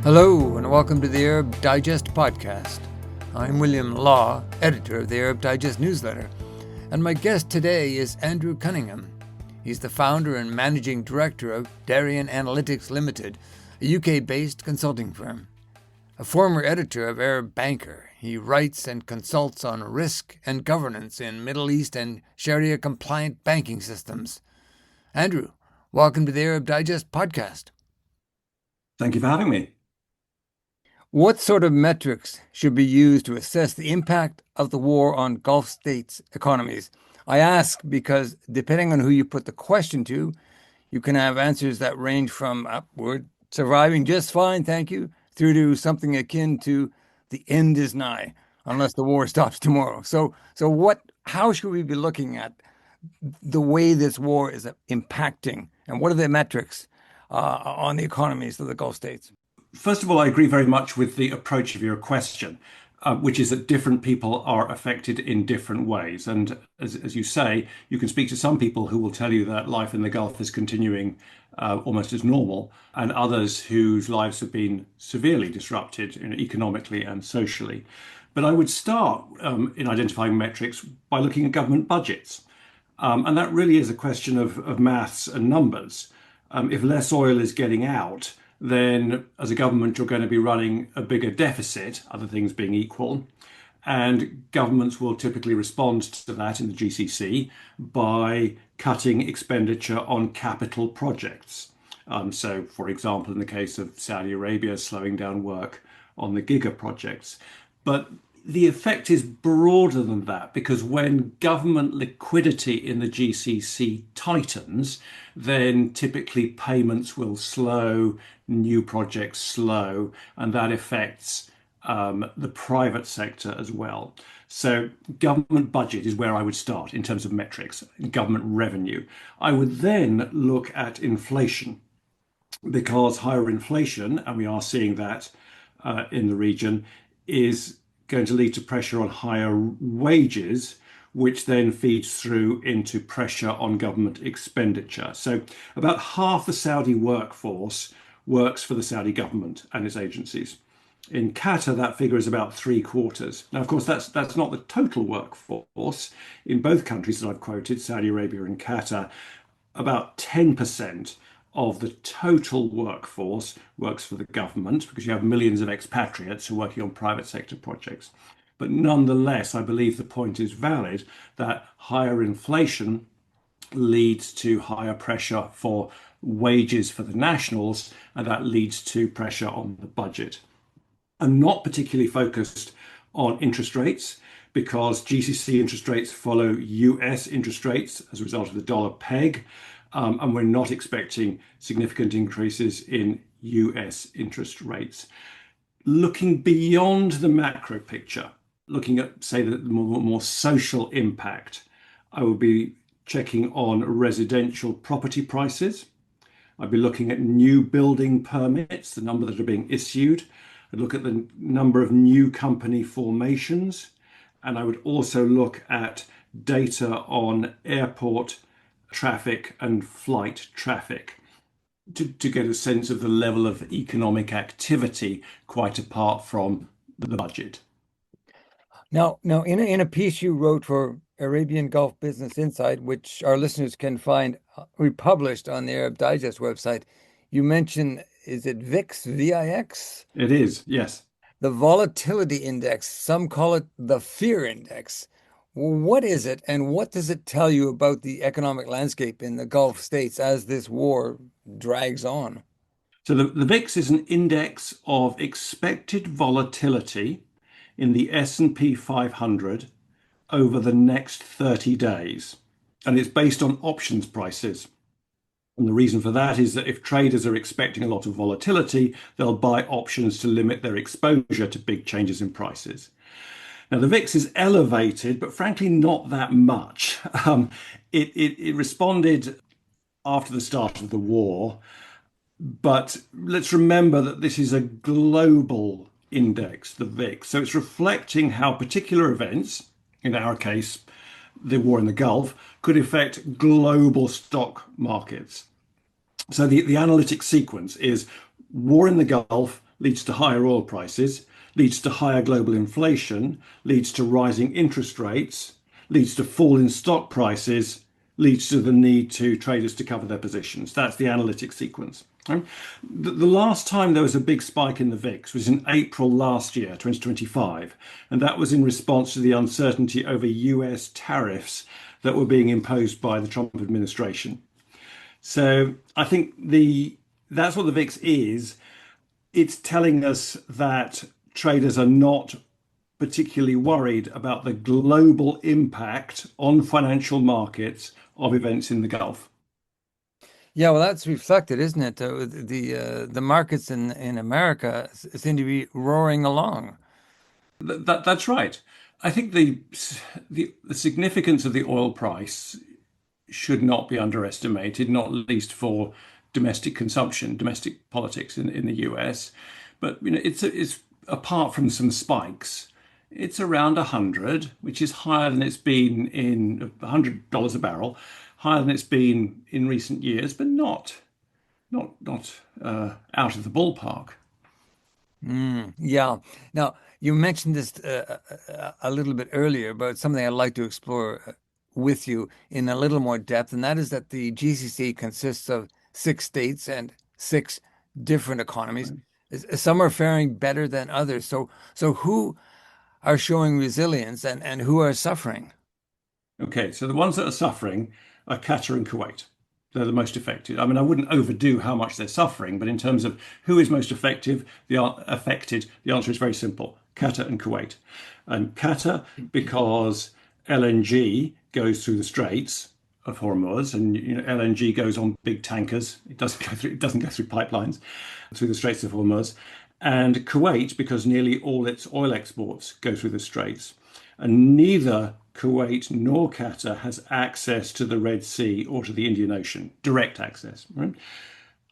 Hello and welcome to the Arab Digest podcast. I'm William Law, editor of the Arab Digest newsletter, and my guest today is Andrew Cunningham. He's the founder and managing director of Darien Analytics Limited, a UK-based consulting firm. A former editor of Arab Banker, he writes and consults on risk and governance in Middle East and Sharia-compliant banking systems. Andrew, welcome to the Arab Digest podcast. Thank you for having me. What sort of metrics should be used to assess the impact of the war on Gulf states' economies? I ask because depending on who you put the question to, you can have answers that range from we're surviving just fine, thank you, through to something akin to the end is nigh, unless the war stops tomorrow. How should we be looking at the way this war is impacting, and what are the metrics on the economies of the Gulf states? First of all, I agree very much with the approach of your question, which is that different people are affected in different ways. And as you say, you can speak to some people who will tell you that life in the Gulf is continuing almost as normal, and others whose lives have been severely disrupted, economically and socially. But I would start in identifying metrics by looking at government budgets. And that really is a question of maths and numbers. If less oil is getting out, then as a government, you're going to be running a bigger deficit, other things being equal. And governments will typically respond to that in the GCC by cutting expenditure on capital projects. So, for example, in the case of Saudi Arabia, slowing down work on the giga projects. But the effect is broader than that, because when government liquidity in the GCC tightens, then typically payments will slow, new projects slow, and that affects the private sector as well. So government budget is where I would start in terms of metrics, government revenue. I would then look at inflation, because higher inflation, and we are seeing that in the region, is going to lead to pressure on higher wages, which then feeds through into pressure on government expenditure. So about half the Saudi workforce works for the Saudi government and its agencies. In Qatar, that figure is about 3/4. Now, of course, that's not the total workforce. In both countries that I've quoted, Saudi Arabia and Qatar, about 10% of the total workforce works for the government, because you have millions of expatriates who are working on private sector projects. But nonetheless, I believe the point is valid that higher inflation leads to higher pressure for wages for the nationals, and that leads to pressure on the budget. I'm not particularly focused on interest rates, because GCC interest rates follow US interest rates as a result of the dollar peg. And we're not expecting significant increases in US interest rates. Looking beyond the macro picture, looking at, say, the more social impact, I would be checking on residential property prices. I'd be looking at new building permits, the number that are being issued. I'd look at the number of new company formations. And I would also look at data on airport traffic and flight traffic to get a sense of the level of economic activity, quite apart from the budget. Now, in a piece you wrote for Arabian Gulf Business Insight, which our listeners can find republished on the Arab Digest website, you mention, is it VIX, V-I-X? It is, yes. The volatility index, some call it the fear index. What is it, and what does it tell you about the economic landscape in the Gulf states as this war drags on? So the VIX is an index of expected volatility in the S&P 500 over the next 30 days. And it's based on options prices. And the reason for that is that if traders are expecting a lot of volatility, they'll buy options to limit their exposure to big changes in prices. Now, the VIX is elevated, but frankly, not that much. It responded after the start of the war, but let's remember that this is a global index, the VIX. So it's reflecting how particular events, in our case, the war in the Gulf, could affect global stock markets. So the analytic sequence is war in the Gulf, leads to higher oil prices, leads to higher global inflation, leads to rising interest rates, leads to fall in stock prices, leads to the need to traders to cover their positions. That's the analytic sequence. Right? The last time there was a big spike in the VIX was in April last year, 2025, and that was in response to the uncertainty over US tariffs that were being imposed by the Trump administration. So I think the that's what the VIX is. It's telling us that traders are not particularly worried about the global impact on financial markets of events in the Gulf. Yeah, well, that's reflected, isn't it? The markets in America seem to be roaring along. That's right. I think the significance of the oil price should not be underestimated, not least for domestic consumption, domestic politics in the US. But it's apart from some spikes, it's around 100, which is higher than it's been in $100 a barrel, higher than it's been in recent years, but not out of the ballpark. Yeah. Now, you mentioned this a little bit earlier about something I'd like to explore with you in a little more depth, and that is that the GCC consists of six states and six different economies. Some are faring better than others. So who are showing resilience and who are suffering? Okay, so the ones that are suffering are Qatar and Kuwait. They're the most affected. I mean, I wouldn't overdo how much they're suffering, but in terms of who is most affected, the answer is very simple: Qatar and Kuwait. And Qatar, because LNG goes through the Straits of Hormuz, and LNG goes on big tankers. It doesn't go through pipelines through the Straits of Hormuz. And Kuwait, because nearly all its oil exports go through the Straits. And neither Kuwait nor Qatar has access to the Red Sea or to the Indian Ocean, direct access. Right?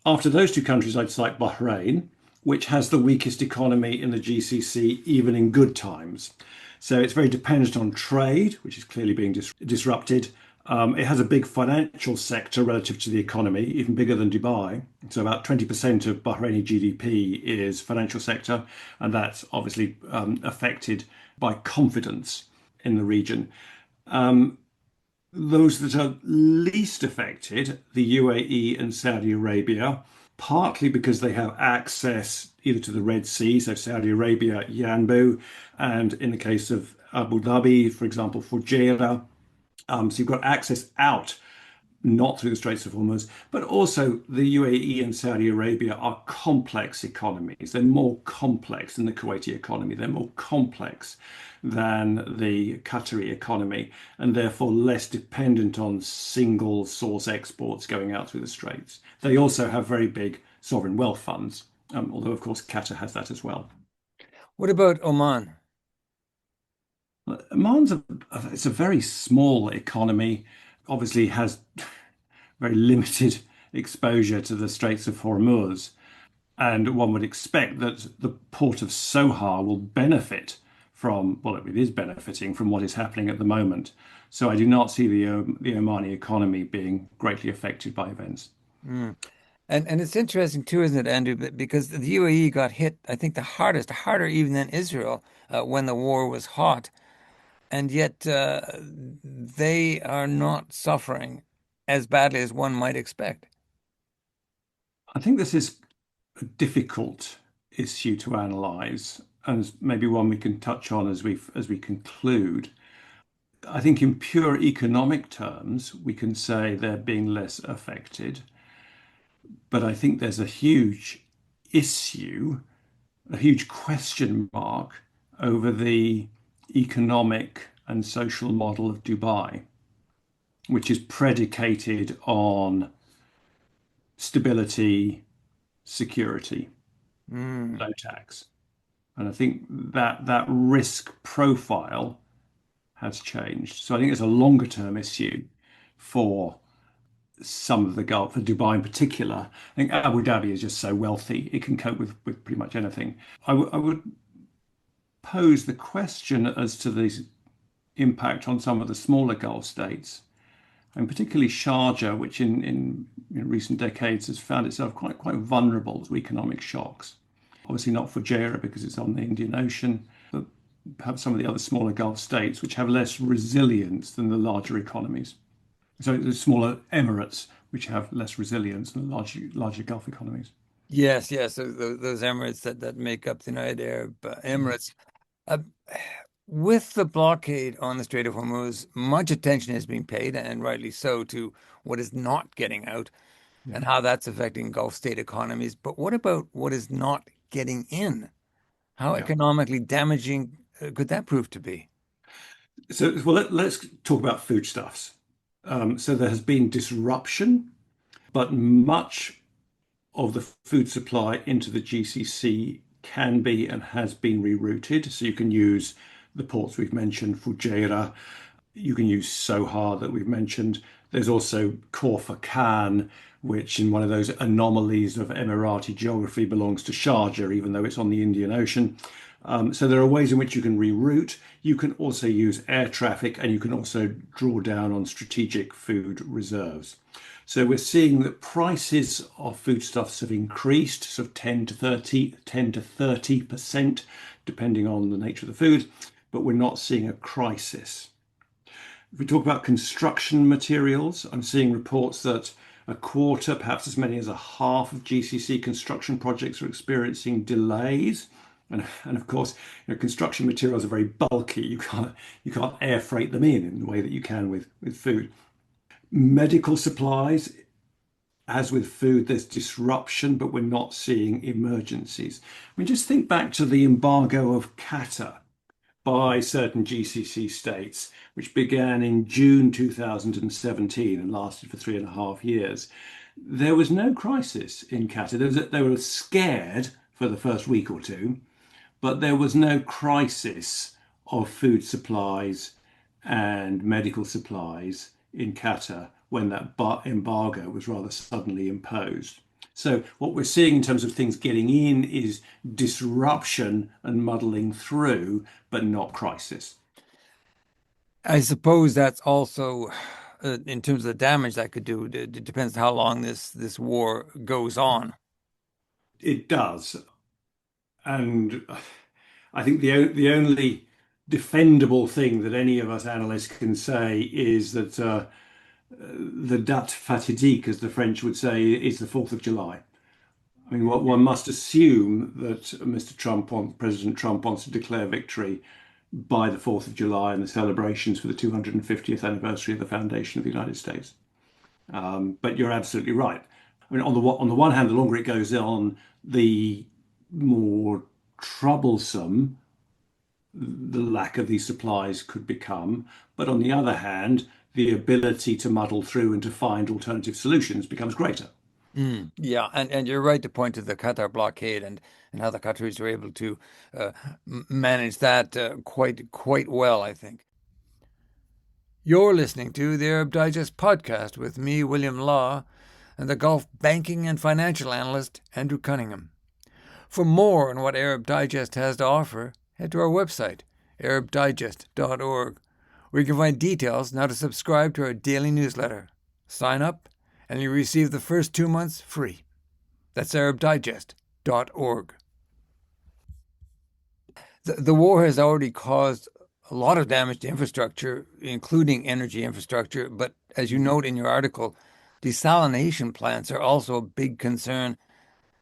After those two countries, I'd cite Bahrain, which has the weakest economy in the GCC, even in good times. So it's very dependent on trade, which is clearly being disrupted. It has a big financial sector relative to the economy, even bigger than Dubai. So about 20% of Bahraini GDP is financial sector, and that's obviously affected by confidence in the region. Those that are least affected, the UAE and Saudi Arabia, partly because they have access either to the Red Sea, so Saudi Arabia, Yanbu, and in the case of Abu Dhabi, for example, Fujairah. So you've got access out, not through the Straits of Hormuz, but also the UAE and Saudi Arabia are complex economies. They're more complex than the Kuwaiti economy. They're more complex than the Qatari economy, and therefore less dependent on single source exports going out through the Straits. They also have very big sovereign wealth funds, although, of course, Qatar has that as well. What about Oman? Oman's it's a very small economy, obviously has very limited exposure to the Straits of Hormuz. And one would expect that the port of Sohar will benefit from, well, it is benefiting from what is happening at the moment. So I do not see the Omani economy being greatly affected by events. Mm. And it's interesting too, isn't it, Andrew? Because the UAE got hit, I think, the hardest, harder even than Israel when the war was hot, and yet they are not suffering as badly as one might expect. I think this is a difficult issue to analyze, and maybe one we can touch on as we conclude. I think in pure economic terms, we can say they're being less affected, but I think there's a huge issue, a huge question mark over the economic and social model of Dubai, which is predicated on stability, security, Mm. low tax. And I think that risk profile has changed. So I think it's a longer term issue for some of the Gulf, for Dubai in particular. I think Abu Dhabi is just so wealthy, it can cope with pretty much anything. I would pose the question as to the impact on some of the smaller Gulf states, and particularly Sharjah, which in recent decades has found itself quite vulnerable to economic shocks. Obviously not Fujairah because it's on the Indian Ocean, but perhaps some of the other smaller Gulf states which have less resilience than the larger economies. So the smaller emirates which have less resilience than the larger Gulf economies. Yes, yes, those Emirates that make up the United Arab Emirates. Uh, with the blockade on the Strait of Hormuz, much attention is being paid, and rightly so, to what is not getting out Yeah. and how that's affecting Gulf state economies. But what about what is not getting in? How Yeah. economically damaging could that prove to be? So, well, let's talk about foodstuffs. So there has been disruption, but much of the food supply into the GCC can be and has been rerouted. So you can use the ports we've mentioned, Fujairah. You can use Sohar that we've mentioned. There's also Khor Khan, which in one of those anomalies of Emirati geography belongs to Sharjah, even though it's on the Indian Ocean. So there are ways in which you can reroute. You can also use air traffic, and you can also draw down on strategic food reserves. So we're seeing that prices of foodstuffs have increased, sort of 10 to 30%, depending on the nature of the food, but we're not seeing a crisis. If we talk about construction materials, I'm seeing reports that a quarter, perhaps as many as a half of GCC construction projects are experiencing delays. And of course, construction materials are very bulky. You can't air freight them in the way that you can with food. Medical supplies, as with food, there's disruption, but we're not seeing emergencies. I mean, just think back to the embargo of Qatar by certain GCC states, which began in June 2017 and lasted for 3.5 years. There was no crisis in Qatar. They were scared for the first week or two, but there was no crisis of food supplies and medical supplies in Qatar when that embargo was rather suddenly imposed. So what we're seeing in terms of things getting in is disruption and muddling through, but not crisis. I suppose that's also, in terms of the damage that could do, it depends how long this war goes on. It does. And I think the only defendable thing that any of us analysts can say is that the date fatidique, as the French would say, is the 4th of July. I mean, what one must assume that President Trump wants to declare victory by the 4th of July and the celebrations for the 250th anniversary of the foundation of the United States. But you're absolutely right. I mean, on the one hand, the longer it goes on, the more troublesome the lack of these supplies could become. But on the other hand, the ability to muddle through and to find alternative solutions becomes greater. Yeah, and you're right to point to the Qatar blockade and how the Qataris were able to manage that quite well, I think. You're listening to the Arab Digest podcast with me, William Law, and the Gulf banking and financial analyst, Andrew Cunningham. For more on what Arab Digest has to offer, head to our website, arabdigest.org, where you can find details on how to subscribe to our daily newsletter. Sign up, and you receive the first 2 months free. That's arabdigest.org. The war has already caused a lot of damage to infrastructure, including energy infrastructure. But as you note in your article, desalination plants are also a big concern.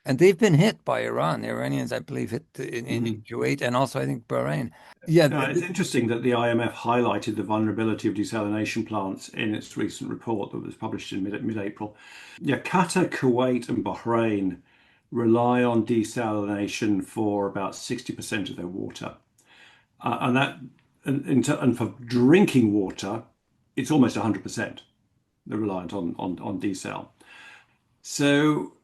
And they've been hit by Iran. The Iranians, I believe, hit in Mhm. Kuwait and also, I think, Bahrain. Yeah, It's interesting that the IMF highlighted the vulnerability of desalination plants in its recent report that was published in mid-April. Yeah, Qatar, Kuwait, and Bahrain rely on desalination for about 60% of their water. And that and for drinking water, it's almost 100%. They're reliant on desal. So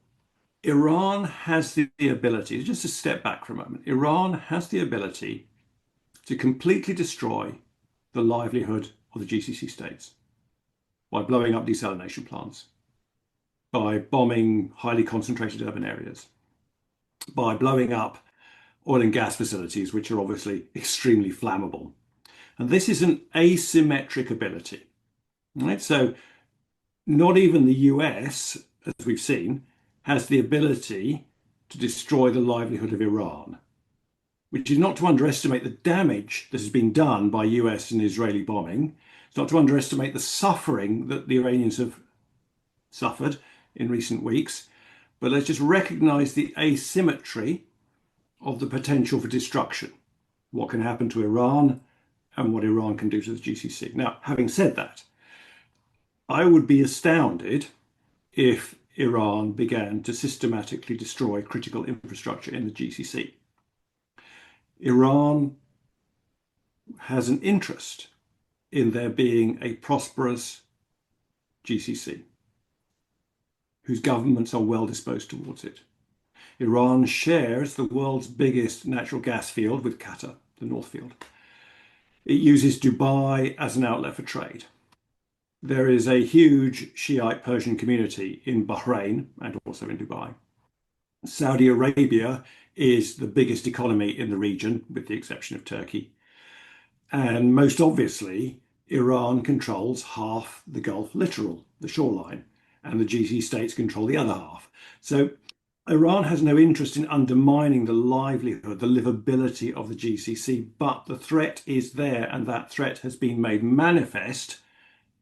Iran has the ability, just to step back for a moment, Iran has the ability to completely destroy the livelihood of the GCC states by blowing up desalination plants, by bombing highly concentrated urban areas, by blowing up oil and gas facilities, which are obviously extremely flammable. And this is an asymmetric ability, right? So not even the US, as we've seen, has the ability to destroy the livelihood of Iran, which is not to underestimate the damage that has been done by US and Israeli bombing. It's not to underestimate the suffering that the Iranians have suffered in recent weeks, but let's just recognize the asymmetry of the potential for destruction, what can happen to Iran and what Iran can do to the GCC. Now, having said that, I would be astounded if Iran began to systematically destroy critical infrastructure in the GCC. Iran has an interest in there being a prosperous GCC whose governments are well disposed towards it. Iran shares the world's biggest natural gas field with Qatar, the North Field. It uses Dubai as an outlet for trade. There is a huge Shiite Persian community in Bahrain and also in Dubai. Saudi Arabia is the biggest economy in the region, with the exception of Turkey. And most obviously, Iran controls half the Gulf littoral, the shoreline, and the GCC states control the other half. So Iran has no interest in undermining the livelihood, the livability of the GCC, but the threat is there, and that threat has been made manifest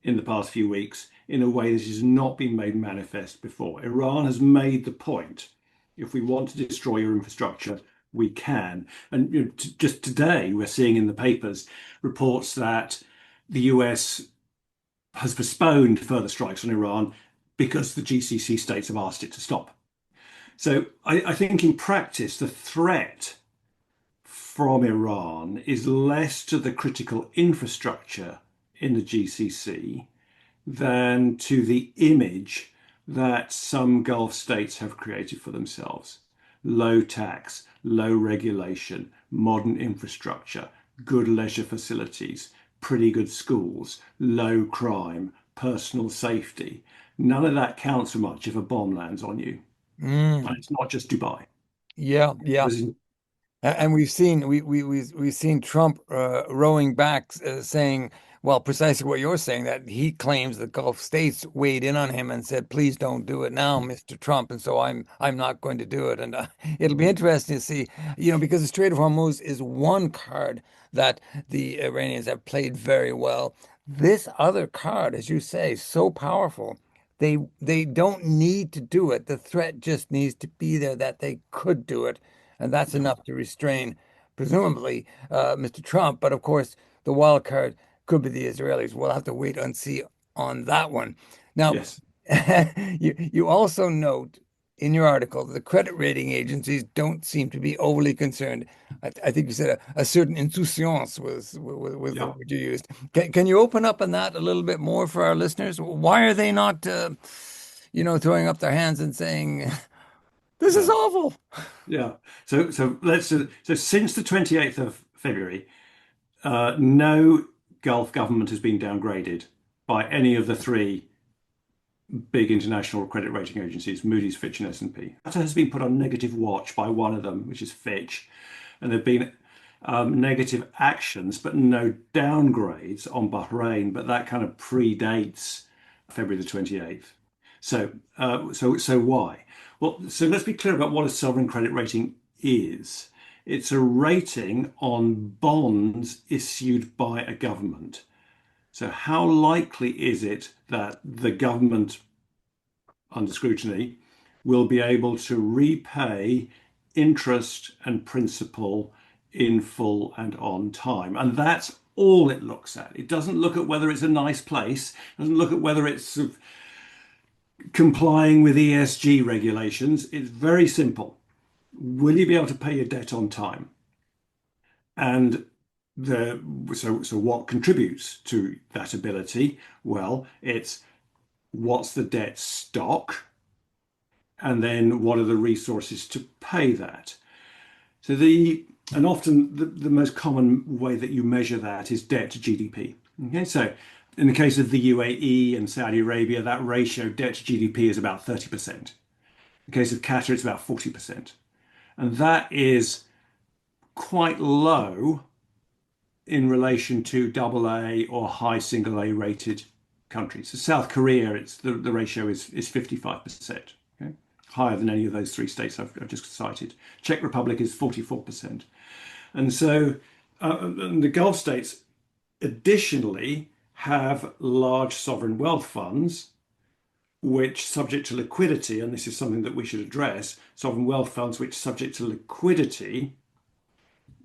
in the past few weeks in a way that has not been made manifest before. Iran has made the point, if we want to destroy your infrastructure, we can. And just today, we're seeing in the papers reports that the US has postponed further strikes on Iran because the GCC states have asked it to stop. So I think in practice, the threat from Iran is less to the critical infrastructure in the GCC than to the image that some Gulf states have created for themselves. Low tax, low regulation, modern infrastructure, good leisure facilities, pretty good schools, low crime, personal safety. None of that counts for much if a bomb lands on you. And Mm, it's not just Dubai. yeah, yeah. And we've seen Trump rowing back, saying, well, precisely what you're saying, that he claims the Gulf states weighed in on him and said, "Please don't do it now, Mr. Trump." And so I'm not going to do it. And it'll be interesting to see, because the Strait of Hormuz is one card that the Iranians have played very well. This other card, as you say, so powerful. They don't need to do it. The threat just needs to be there that they could do it. And that's Yeah. enough to restrain, presumably, Mr. Trump. But of course, the wild card could be the Israelis. We'll have to wait and see on that one. Now, Yes. you also note in your article that the credit rating agencies don't seem to be overly concerned. I think you said a certain insouciance was the Yeah. word you used. Can you open up on that a little bit more for our listeners? Why are they not, throwing up their hands and saying, "This is Yeah. awful"? Yeah. So since the 28th of February, no Gulf government has been downgraded by any of the three big international credit rating agencies, Moody's, Fitch, and S&P. That has been put on negative watch by one of them, which is Fitch, and there have been negative actions, but no downgrades on Bahrain. But that kind of predates February the 28th. So why? Well, so let's be clear about what a sovereign credit rating is. It's a rating on bonds issued by a government. So how likely is it that the government, under scrutiny, will be able to repay interest and principal in full and on time? And that's all it looks at. It doesn't look at whether it's a nice place, it doesn't look at whether it's sort of complying with ESG regulations. It's very simple. Will you be able to pay your debt on time? And so what contributes to that ability? Well, it's what's the debt stock, and then what are the resources to pay that? And often the most common way that you measure that is debt to GDP. Okay, so in the case of the UAE and Saudi Arabia, that ratio debt to GDP is about 30%. In the case of Qatar, it's about 40%. And that is quite low in relation to double A or high single A rated countries. So South Korea, the ratio is 55%. Okay? higher than any of those three states I've just cited. Czech Republic is 44%. And so and the Gulf states additionally have large sovereign wealth funds, which subject to liquidity, and this is something that we should address, sovereign wealth funds which subject to liquidity,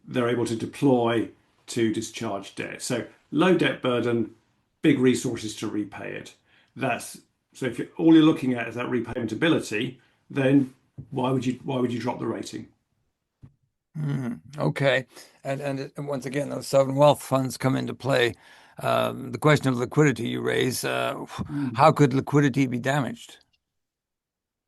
they're able to deploy to discharge debt. So low debt burden, big resources to repay it. That's so if all you're looking at is that repayment ability, then why would you drop the rating? Okay. And once again, those sovereign wealth funds come into play. The question of liquidity you raise, Mm. how could liquidity be damaged?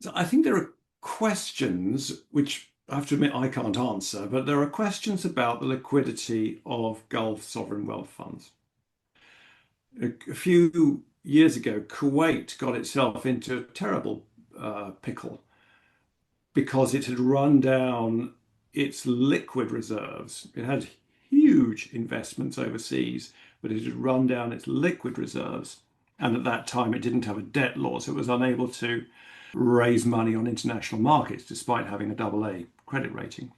So I think there are questions which I have to admit I can't answer, but there are questions about the liquidity of Gulf sovereign wealth funds. A few years ago, Kuwait got itself into a terrible pickle because it had run down its liquid reserves. It had huge investments overseas, but it had run down its liquid reserves. And at that time, it didn't have a debt law, so it was unable to raise money on international markets despite having a double A credit rating.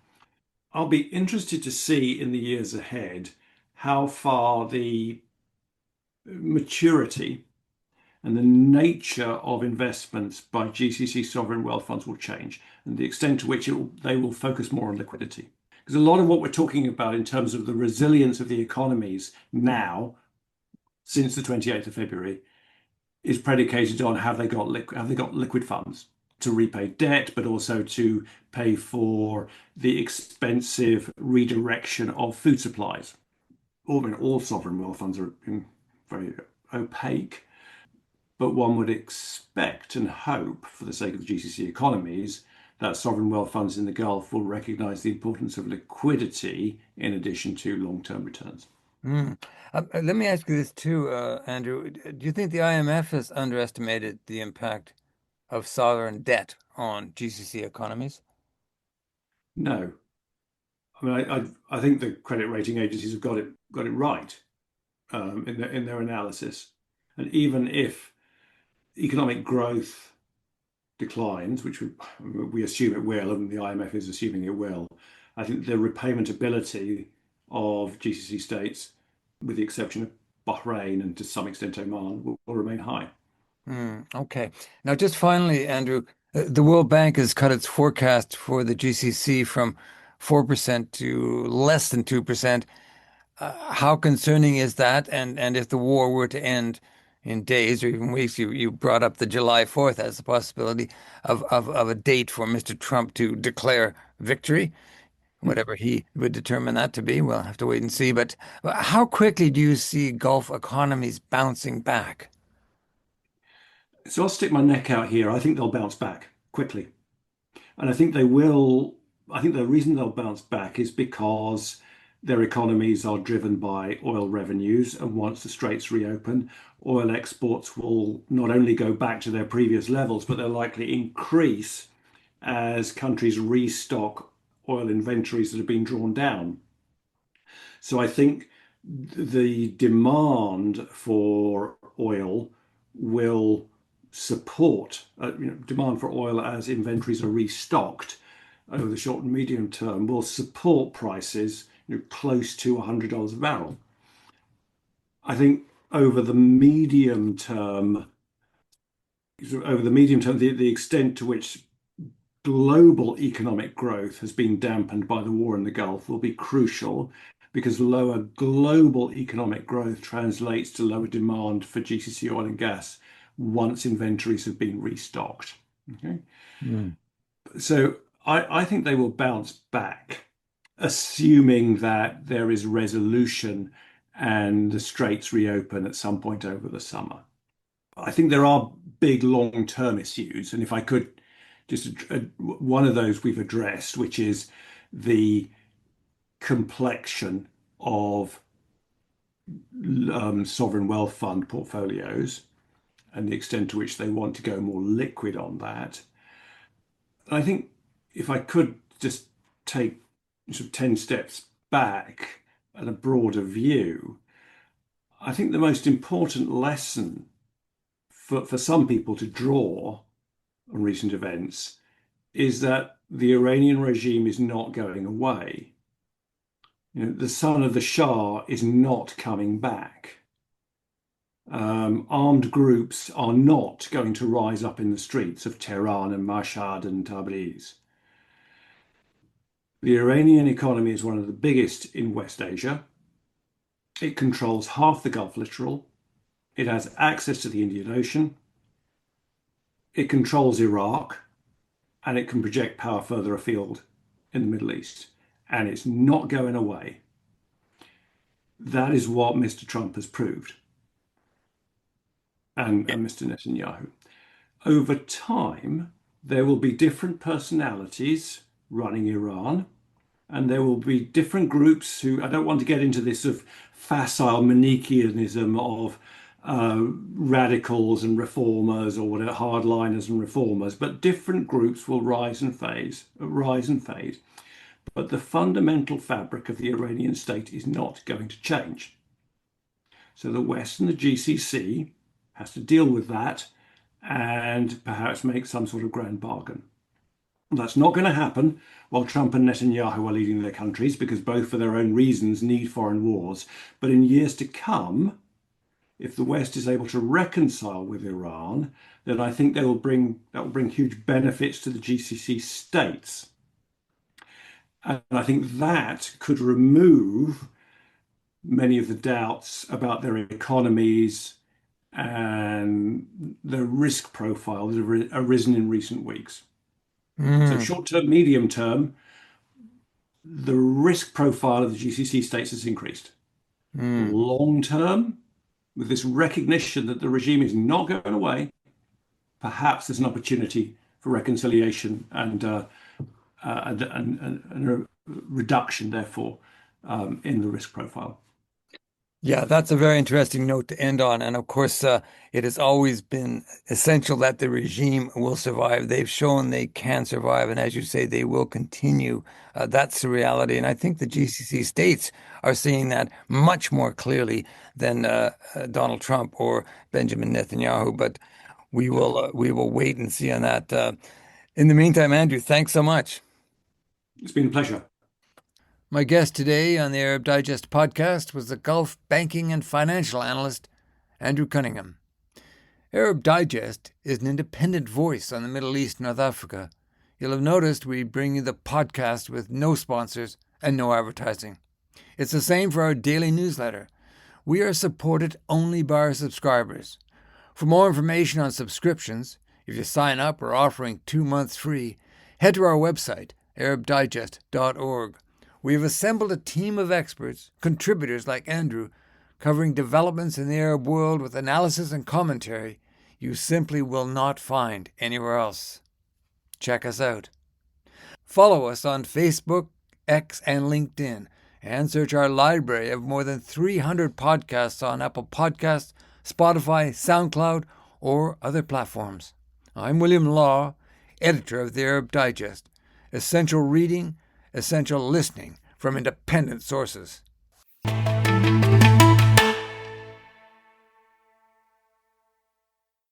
I'll be interested to see in the years ahead how far the maturity and the nature of investments by GCC sovereign wealth funds will change and the extent to which they will focus more on liquidity. Because a lot of what we're talking about in terms of the resilience of the economies now, since the 28th of February, is predicated on have they got liquid funds to repay debt, but also to pay for the expensive redirection of food supplies. All sovereign wealth funds are very opaque. But one would expect and hope, for the sake of the GCC economies, that sovereign wealth funds in the Gulf will recognize the importance of liquidity in addition to long-term returns. Mm. Let me ask you this too, Andrew. Do you think the IMF has underestimated the impact of sovereign debt on GCC economies? No, I mean I think the credit rating agencies have got it right in their analysis, and even if economic growth declines, which we assume it will, and the IMF is assuming it will, I think the repayment ability of GCC states, with the exception of Bahrain and to some extent Oman, will remain high. Okay. Now, just finally, Andrew, the World Bank has cut its forecast for the GCC from 4% to less than 2%. How concerning is that? And if the war were to end in days or even weeks, you brought up the July 4th as a possibility of a date for Mr. Trump to declare victory, whatever he would determine that to be. We'll have to wait and see. But how quickly do you see Gulf economies bouncing back? So I'll stick my neck out here. I think they'll bounce back quickly. And I think they will. I think the reason they'll bounce back is because their economies are driven by oil revenues. And once the straits reopen, oil exports will not only go back to their previous levels, but they'll likely increase as countries restock oil inventories that have been drawn down. So I think the demand for oil will support demand for oil as inventories are restocked over the short and medium term will support prices close to $100 a barrel. I think over the medium term, the extent to which global economic growth has been dampened by the war in the Gulf will be crucial because lower global economic growth translates to lower demand for GCC oil and gas once inventories have been restocked. Okay. Mm. So I think they will bounce back, assuming that there is resolution and the straits reopen at some point over the summer. I think there are big long-term issues, and if I could just one of those we've addressed, which is the complexion of sovereign wealth fund portfolios and the extent to which they want to go more liquid on that. I think if I could just take sort of 10 steps back and a broader view, I think the most important lesson for some people to draw on recent events is that the Iranian regime is not going away. The son of the Shah is not coming back. Armed groups are not going to rise up in the streets of Tehran and Mashhad and Tabriz. The Iranian economy is one of the biggest in West Asia. It controls half the Gulf littoral. It has access to the Indian Ocean. It controls Iraq, and it can project power further afield in the Middle East. And it's not going away. That is what Mr. Trump has proved, and Mr. Netanyahu. Over time, there will be different personalities running Iran, and there will be different groups who, I don't want to get into this sort of facile Manichaeanism of radicals and reformers or whatever, hardliners and reformers, but different groups will rise and fade. But the fundamental fabric of the Iranian state is not going to change. So the West and the GCC has to deal with that and perhaps make some sort of grand bargain. That's not going to happen while Trump and Netanyahu are leading their countries, because both for their own reasons need foreign wars. But in years to come, if the West is able to reconcile with Iran, then I think that will bring huge benefits to the GCC states. And I think that could remove many of the doubts about their economies and the risk profile that have arisen in recent weeks. So short term, medium term, the risk profile of the GCC states has increased. Long term, with this recognition that the regime is not going away, perhaps there's an opportunity for reconciliation and a reduction, therefore, in the risk profile. Yeah, that's a very interesting note to end on. And of course, it has always been essential that the regime will survive. They've shown they can survive. And as you say, they will continue. That's the reality. And I think the GCC states are seeing that much more clearly than Donald Trump or Benjamin Netanyahu. But we will wait and see on that. In the meantime, Andrew, thanks so much. It's been a pleasure. My guest today on the Arab Digest podcast was the Gulf banking and financial analyst, Andrew Cunningham. Arab Digest is an independent voice on the Middle East and North Africa. You'll have noticed we bring you the podcast with no sponsors and no advertising. It's the same for our daily newsletter. We are supported only by our subscribers. For more information on subscriptions, if you sign up, we're offering 2 months free. Head to our website, arabdigest.org. We have assembled a team of experts, contributors like Andrew, covering developments in the Arab world with analysis and commentary you simply will not find anywhere else. Check us out. Follow us on Facebook, X, and LinkedIn, and search our library of more than 300 podcasts on Apple Podcasts, Spotify, SoundCloud, or other platforms. I'm William Law, editor of the Arab Digest. Essential reading, essential listening from independent sources.